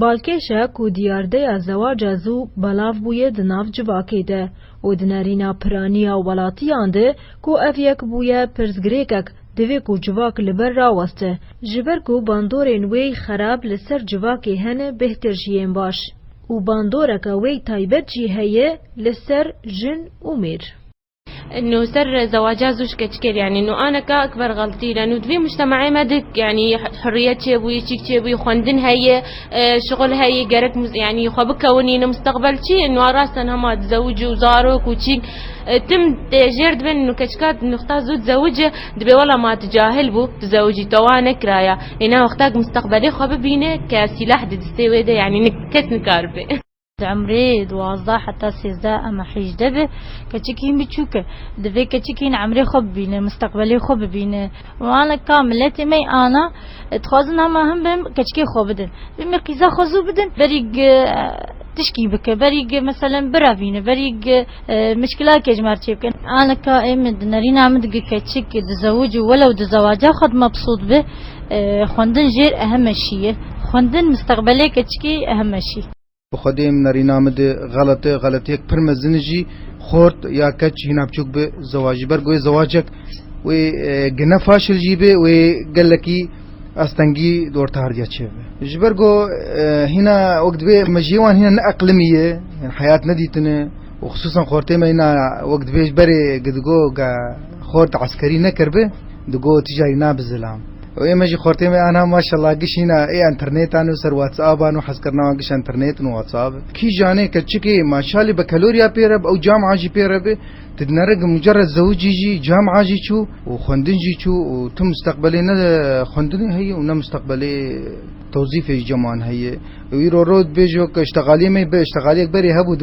بالکیشه کو دیارده زواج زو بلاف بویه دناف جواکی ده و دنارینا پرانی و ولاتیان ده کو افیک بویه پرزگریکک دوی کو جواک لبر راوسته جبر کو باندورین وی خراب لسر جواکی هنه بهتر جیین باش و باندورک وی تایبت جی هیه لسر جن و میر. انه سر زواجات زوج كتكير يعني انه انا كاكبر غلطي لانه في مجتمعي مدك يعني حريه شيبوي شيك شيبوي خوندن هي شغل هي جرك يعني خو بكوني مستقبل شي انه راسا هما تزوجوا وزاروك وشي تم جيرد بين انه كشكات انه اختار زوج تزوجه دبي والله ما تجاهل بو تزوجي توانا كرايا انه اختار مستقبلي خو ببينه كسلاح تستوي ده يعني نكت نكاربه عمري 12 حتى 13 اما حيج دبه كتشكين بتشوكه دبي كتشكين عمري خب بينه مستقبلي خب بينه وانا كاملتي مي انا تخازن ما هم بهم كتشكي خو بدن بمقيزا خزو بدن بريق تشكي بك بريق مثلا برافينه بريق مشكلات كجمار تشيبكن انا كائم نرينا عمد كتشك تزوج ولو تزواجه خد مبسوط به خوندن جير اهم شيء خوندن مستقبلي كتشكي اهم شيء بخدیم نرینامد غلطی یک پر مزنجی خورد یا کچ هنا بچوک به زواجی برگوی زواجک و گنه فاشل جیبه و گلکی استنگی دور تهردیا چه جبرگو هنا وقت به مجيوان هنا اقليميه يعني حياه نديتنا وخصوصا خورتي ما هنا وقت بيش بري قدقو خورت عسكري نكربه دقو تجاري نابزلام وإما جي خورتي ما أنا ما شاء الله قش هنا إيه إنترنت أنا وسر واتساب أنا وحسكرنا قش إنترنت وواتساب كي جاني كتشكي ما شاء الله بكالوريا بيرب أو جامعة جي بيرب تدنرق مجرد زوجي جي جامعة جي شو وخندن جي شو وتم مستقبلي نا خندن هي ونا مستقبلي توظيف الجمان هي ويرو رود بيجو كاشتغالي ما باشتغالي بري هبو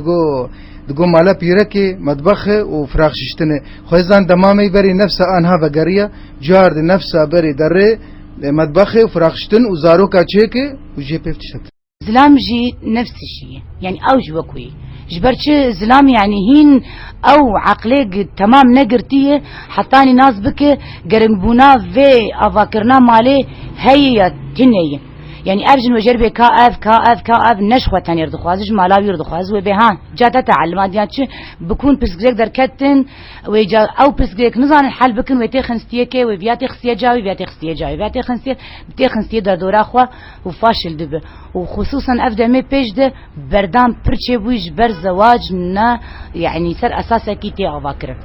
دقو مالا بيركي مطبخ وفراخ ششتنه خويزان دمامي بري نفسها انها بقريه جارد نفسها بري دري مطبخ وفراخ شتن وزاروكا تشيكي وجي بيفتشت زلام جي نفس الشيء يعني اوج وكوي جبرتش زلام يعني هين او عقلي تمام نقرتيه حطاني ناس بك قرنبونا في افاكرنا مالي هي تنيه يعني ارجن وجربي كاف نشخوة تاني يردخوازج مالاوي يردخواز وبهان جاتا تعلمات يعني بكون بسكريك دركتن ويجا او بسكريك نظام الحل بكن ويتي خنستيكي وبياتي خستيه جاوي بياتي خنستيه در دورا خوا وفاشل دبه وخصوصا افدمي بيج ده بردام برچه بويج بر زواج نا يعني سر اساسا كيتي افاكر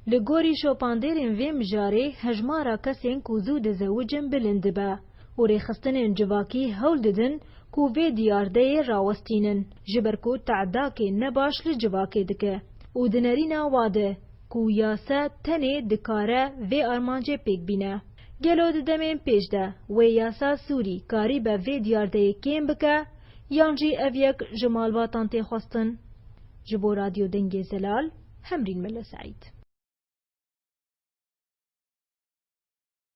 لگوری شوپاندرین ویم جاری هجمارا کسین کوزو دزوجن بلندبه و ریخستن جواکی هول ددن کو وی دیارده راوستینن جبرکو تعداکی نباش لجواکی دکه و دنرینا واده کو یاسا تنه دکاره وی ارمانجه پیک بینه گلو ددمین پیش ده و یاسا سوری کاری به وی دیارده کیم بکه یانجی اویک جمال واتان تی خواستن جبو رادیو دنگی زلال همرین ملا سعید